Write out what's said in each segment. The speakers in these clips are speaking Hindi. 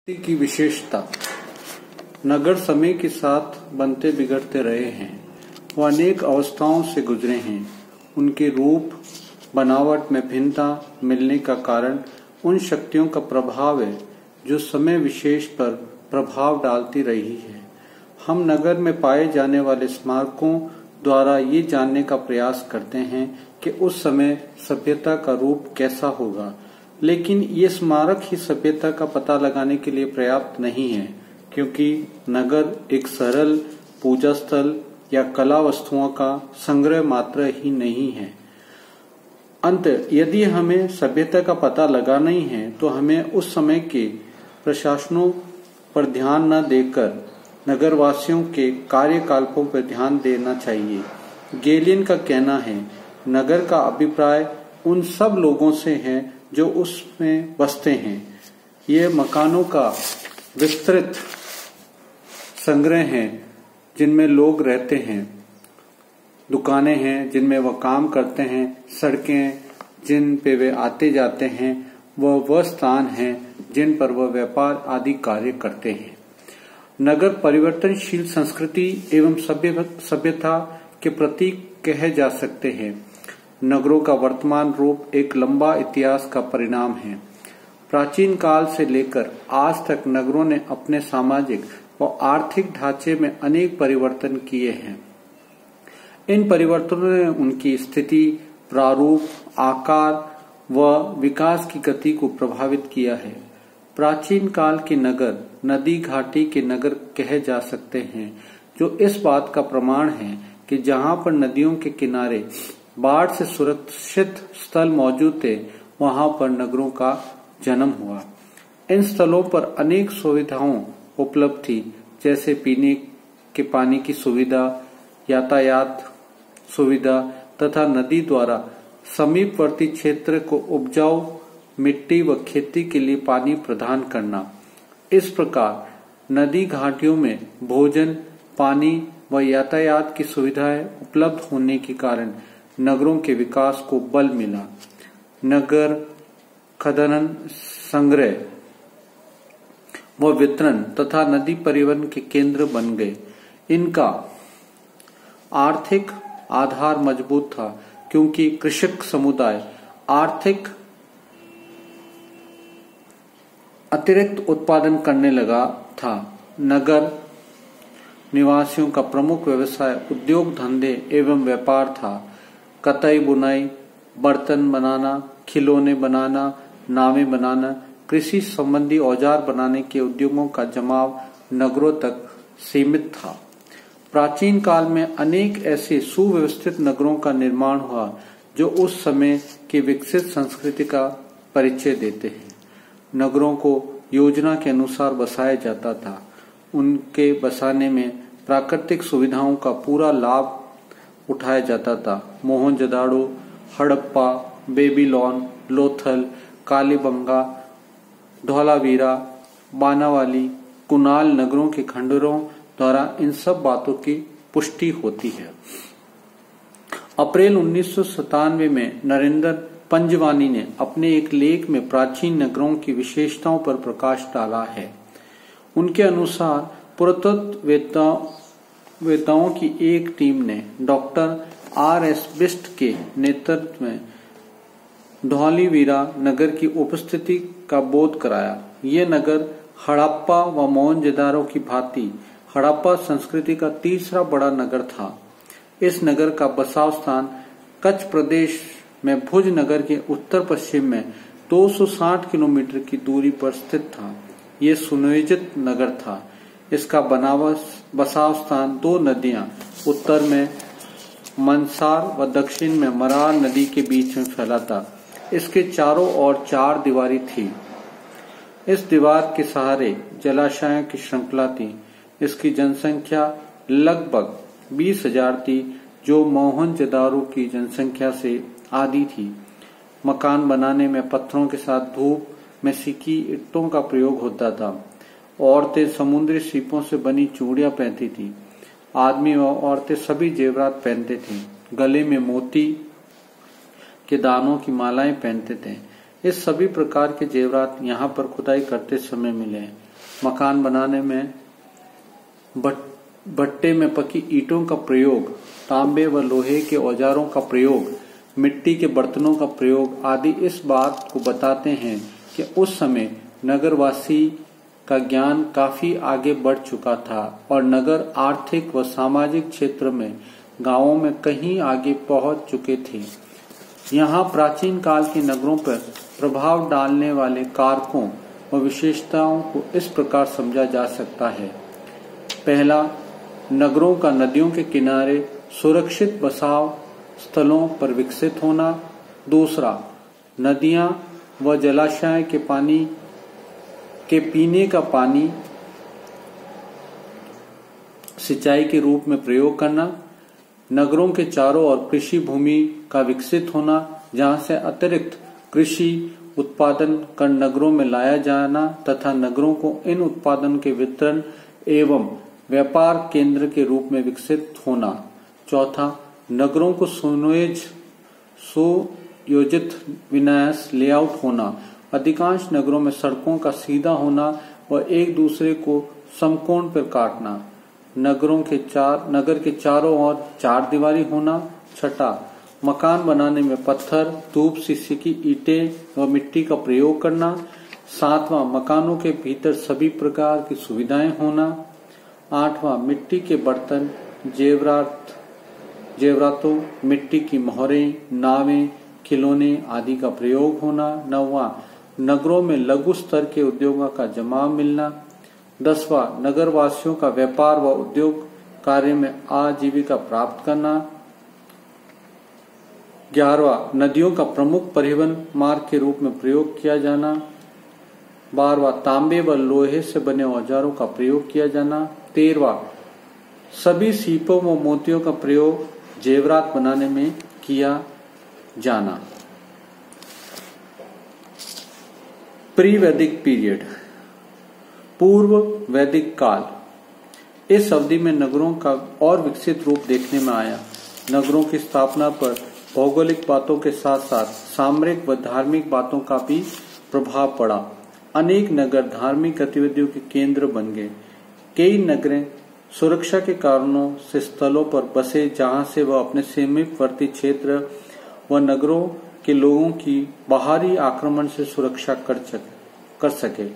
की विशेषता। नगर समय के साथ बनते बिगड़ते रहे हैं। वो अनेक अवस्थाओं से गुजरे हैं। उनके रूप बनावट में भिन्नता मिलने का कारण उन शक्तियों का प्रभाव है जो समय विशेष पर प्रभाव डालती रही है। हम नगर में पाए जाने वाले स्मारकों द्वारा ये जानने का प्रयास करते हैं कि उस समय सभ्यता का रूप कैसा होगा, लेकिन ये स्मारक ही सभ्यता का पता लगाने के लिए पर्याप्त नहीं है, क्योंकि नगर एक सरल पूजा स्थल या कला वस्तुओं का संग्रह मात्र ही नहीं है। अंत यदि हमें सभ्यता का पता लगाना ही है तो हमें उस समय के प्रशासनों पर ध्यान न देकर नगरवासियों के कार्यकलापों पर ध्यान देना चाहिए। गेलियन का कहना है, नगर का अभिप्राय उन सब लोगों से है जो उसमें बसते हैं। ये मकानों का विस्तृत संग्रह है जिनमें लोग रहते हैं, दुकानें हैं जिनमें वह काम करते हैं, सड़कें जिन पे वे आते जाते हैं, वह स्थान हैं जिन पर वह व्यापार आदि कार्य करते हैं। नगर परिवर्तनशील संस्कृति एवं सभ्यता के प्रतीक कहे जा सकते हैं। नगरों का वर्तमान रूप एक लंबा इतिहास का परिणाम है। प्राचीन काल से लेकर आज तक नगरों ने अपने सामाजिक व आर्थिक ढांचे में अनेक परिवर्तन किए हैं। इन परिवर्तनों ने उनकी स्थिति, प्रारूप, आकार व विकास की गति को प्रभावित किया है। प्राचीन काल के नगर नदी घाटी के नगर कहे जा सकते हैं, जो इस बात का प्रमाण है कि जहां पर नदियों के किनारे बाढ़ से सुरक्षित स्थल मौजूद थे, वहां पर नगरों का जन्म हुआ। इन स्थलों पर अनेक सुविधाओं उपलब्ध थी, जैसे पीने के पानी की सुविधा, यातायात सुविधा तथा नदी द्वारा समीपवर्ती क्षेत्र को उपजाऊ मिट्टी व खेती के लिए पानी प्रदान करना। इस प्रकार नदी घाटियों में भोजन, पानी व यातायात की सुविधाएं उपलब्ध होने के कारण नगरों के विकास को बल मिला। नगर खनन, संग्रह व वितरण तथा नदी परिवहन के केंद्र बन गए। इनका आर्थिक आधार मजबूत था, क्योंकि कृषक समुदाय आर्थिक अतिरिक्त उत्पादन करने लगा था। नगर निवासियों का प्रमुख व्यवसाय उद्योग धंधे एवं व्यापार था। कताई बुनाई, बर्तन बनाना, खिलौने बनाना, नावें बनाना, कृषि संबंधी औजार बनाने के उद्योगों का जमाव नगरों तक सीमित था। प्राचीन काल में अनेक ऐसे सुव्यवस्थित नगरों का निर्माण हुआ जो उस समय की विकसित संस्कृति का परिचय देते हैं। नगरों को योजना के अनुसार बसाया जाता था। उनके बसाने में प्राकृतिक सुविधाओं का पूरा लाभ उठाया जाता था। मोहनजोदाड़ो, हड़प्पा, बेबीलोन, लोथल, कालीबंगा, धौलावीरा, बानावाली, कुनाल नगरों के खंडरों द्वारा इन सब बातों की पुष्टि होती है। अप्रैल 1997 में नरेंद्र पंजवानी ने अपने एक लेख में प्राचीन नगरों की विशेषताओं पर प्रकाश डाला है। उनके अनुसार पुरातत्ववेत्ताओं की एक टीम ने डॉक्टर R.S. बिस्ट के नेतृत्व में धौलावीरा नगर की उपस्थिति का बोध कराया। ये नगर हड़प्पा व मोहनजोदाड़ो की भांति हड़प्पा संस्कृति का तीसरा बड़ा नगर था। इस नगर का बसाव स्थान कच्छ प्रदेश में भुज नगर के उत्तर पश्चिम में 260 किलोमीटर की दूरी पर स्थित था। ये सुनियोजित नगर था। इसका बसाव स्थान दो नदियां, उत्तर में मनसार व दक्षिण में मरार नदी के बीच में फैला था। इसके चारों ओर चार दीवारी थी। इस दीवार के सहारे जलाशयों की श्रृंखला थी। इसकी जनसंख्या लगभग 20,000 थी, जो मोहनजोदाड़ो की जनसंख्या से आधी थी। मकान बनाने में पत्थरों के साथ धूप में सिकी ईंटों का प्रयोग होता था। औरतें समुद्री सीपों से बनी चूड़ियां पहनती थी। आदमी व औरतें सभी जेवरात पहनते थे। गले में मोती के दानों की मालाएं पहनते थे। इस सभी प्रकार के जेवरात यहाँ पर खुदाई करते समय मिले। मकान बनाने में भट्टे में पकी ईंटों का प्रयोग, तांबे व लोहे के औजारों का प्रयोग, मिट्टी के बर्तनों का प्रयोग आदि इस बात को बताते हैं कि उस समय नगरवासी का ज्ञान काफी आगे बढ़ चुका था और नगर आर्थिक व सामाजिक क्षेत्र में गांवों में कहीं आगे पहुंच चुके थे। यहाँ प्राचीन काल के नगरों पर प्रभाव डालने वाले कारकों व विशेषताओं को इस प्रकार समझा जा सकता है। पहला, नगरों का नदियों के किनारे सुरक्षित बसाव स्थलों पर विकसित होना। दूसरा, नदियां व जलाशय के पानी के पीने का पानी सिंचाई के रूप में प्रयोग करना। नगरों के चारों ओर कृषि भूमि का विकसित होना, जहां से अतिरिक्त कृषि उत्पादन कर नगरों में लाया जाना तथा नगरों को इन उत्पादन के वितरण एवं व्यापार केंद्र के रूप में विकसित होना। चौथा, नगरों को सुयोजित विन्यास लेआउट होना। अधिकांश नगरों में सड़कों का सीधा होना व एक दूसरे को समकोण पर काटना। नगर के चारों ओर चार दीवारी होना। छठा, मकान बनाने में पत्थर, धूप, शीशे की ईंटें व मिट्टी का प्रयोग करना। सातवां, मकानों के भीतर सभी प्रकार की सुविधाएं होना। आठवां, मिट्टी के बर्तन, जेवरातों, मिट्टी की मोहरें, नावें, खिलौने आदि का प्रयोग होना। नौवां, नगरों में लघु स्तर के उद्योगों का जमाव मिलना। 10वां, नगरवासियों का व्यापार व उद्योग कार्य में आजीविका प्राप्त करना। 11वां, नदियों का प्रमुख परिवहन मार्ग के रूप में प्रयोग किया जाना। 12वां, तांबे व लोहे से बने औजारों का प्रयोग किया जाना। 13वां, सभी सीपों व मोतियों का प्रयोग जेवरात बनाने में किया जाना। प्री वैदिक पीरियड, पूर्व वैदिक काल। इस अवधि में नगरों का और विकसित रूप देखने में आया। नगरों की स्थापना पर भौगोलिक बातों के साथ साथ सामरिक व धार्मिक बातों का भी प्रभाव पड़ा। अनेक नगर धार्मिक गतिविधियों के केंद्र बन गए। कई नगरें सुरक्षा के कारणों से स्थलों पर बसे, जहां से वह अपने समीपवर्ती क्षेत्र व नगरों के लोगों की बाहरी आक्रमण से सुरक्षा कर सके।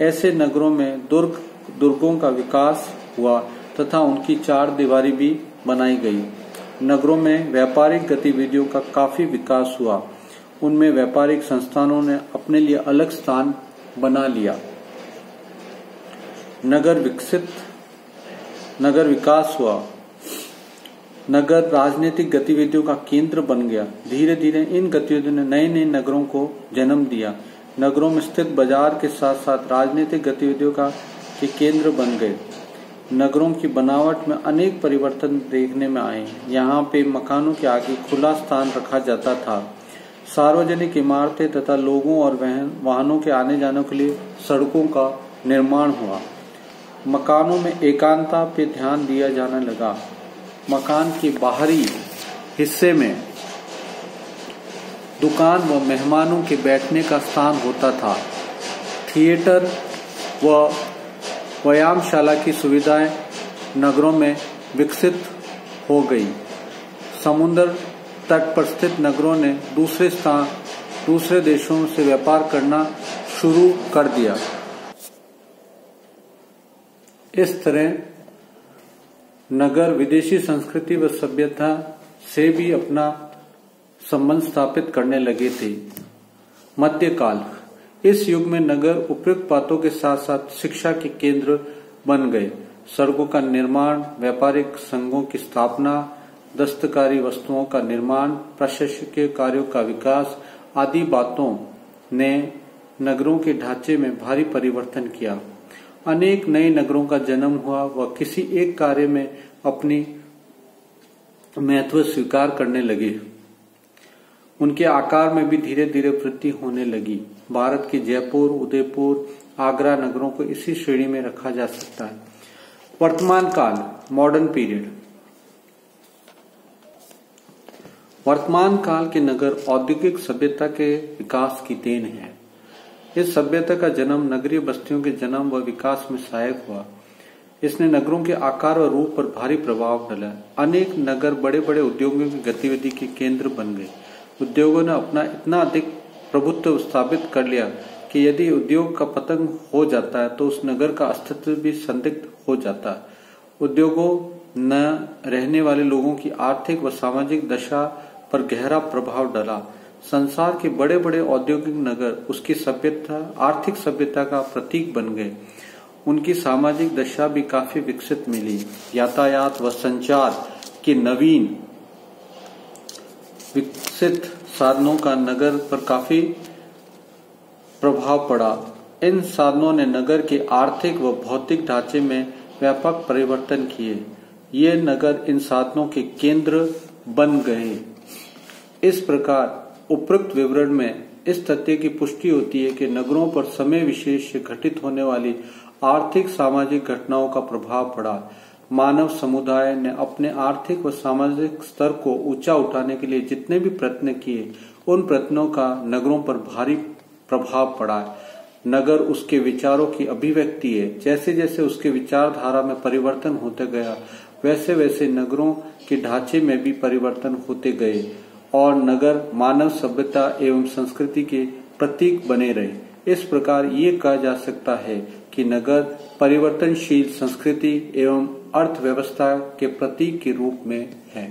ऐसे नगरों में दुर्गों का विकास हुआ तथा उनकी चार दीवारी भी बनाई गई। नगरों में व्यापारिक गतिविधियों का काफी विकास हुआ। उनमें व्यापारिक संस्थानों ने अपने लिए अलग स्थान बना लिया। नगर विकास हुआ। नगर राजनीतिक गतिविधियों का केंद्र बन गया। धीरे धीरे इन गतिविधियों ने नए नए नगरों को जन्म दिया। नगरों में स्थित बाजार के साथ साथ राजनीतिक गतिविधियों के केंद्र बन गए। नगरों की बनावट में अनेक परिवर्तन देखने में आए। यहाँ पे मकानों के आगे खुला स्थान रखा जाता था। सार्वजनिक इमारतें तथा लोगों और वाहनों के आने जाने के लिए सड़कों का निर्माण हुआ। मकानों में एकांतता पे ध्यान दिया जाने लगा। मकान के बाहरी हिस्से में दुकान व मेहमानों के बैठने का स्थान होता था। थिएटर व व्यायामशाला की सुविधाएं नगरों में विकसित हो गई। समुद्र तट पर स्थित नगरों ने दूसरे देशों से व्यापार करना शुरू कर दिया। इस तरह नगर विदेशी संस्कृति व सभ्यता से भी अपना संबंध स्थापित करने लगे थे। मध्यकाल, इस युग में नगर उपयुक्त बातों के साथ साथ शिक्षा के केंद्र बन गए। सड़कों का निर्माण, व्यापारिक संघों की स्थापना, दस्तकारी वस्तुओं का निर्माण, प्रशासकीय कार्यों का विकास आदि बातों ने नगरों के ढांचे में भारी परिवर्तन किया। अनेक नए नगरों का जन्म हुआ व किसी एक कार्य में अपनी महत्व स्वीकार करने लगे। उनके आकार में भी धीरे धीरे वृद्धि होने लगी। भारत के जयपुर, उदयपुर, आगरा नगरों को इसी श्रेणी में रखा जा सकता है। वर्तमान काल, मॉडर्न पीरियड। वर्तमान काल के नगर औद्योगिक सभ्यता के विकास की देन है। इस सभ्यता का जन्म नगरीय बस्तियों के जन्म व विकास में सहायक हुआ। इसने नगरों के आकार और रूप पर भारी प्रभाव डाला। अनेक नगर बड़े बड़े उद्योगों की गतिविधि के केंद्र बन गए। उद्योगों ने अपना इतना अधिक प्रभुत्व स्थापित कर लिया कि यदि उद्योग का पतन हो जाता है तो उस नगर का अस्तित्व भी संदिग्ध हो जाता है। उद्योगों न रहने वाले लोगों की आर्थिक व सामाजिक दशा पर गहरा प्रभाव डाला। संसार के बड़े बड़े औद्योगिक नगर उसकी सभ्यता, आर्थिक सभ्यता का प्रतीक बन गए। उनकी सामाजिक दशा भी काफी विकसित मिली। यातायात व संचार के नवीन विकसित साधनों का नगर पर काफी प्रभाव पड़ा। इन साधनों ने नगर के आर्थिक व भौतिक ढांचे में व्यापक परिवर्तन किए। ये नगर इन साधनों के केंद्र बन गए। इस प्रकार उपरोक्त विवरण में इस तथ्य की पुष्टि होती है कि नगरों पर समय विशेष से घटित होने वाली आर्थिक सामाजिक घटनाओं का प्रभाव पड़ा। मानव समुदाय ने अपने आर्थिक व सामाजिक स्तर को ऊंचा उठाने के लिए जितने भी प्रयत्न किए, उन प्रयत्नों का नगरों पर भारी प्रभाव पड़ा। नगर उसके विचारों की अभिव्यक्ति है। जैसे जैसे उसके विचारधारा में परिवर्तन होते गया, वैसे वैसे नगरों के ढांचे में भी परिवर्तन होते गए और नगर मानव सभ्यता एवं संस्कृति के प्रतीक बने रहे। इस प्रकार ये कहा जा सकता है कि नगर परिवर्तनशील संस्कृति एवं अर्थव्यवस्था के प्रतीक के रूप में है।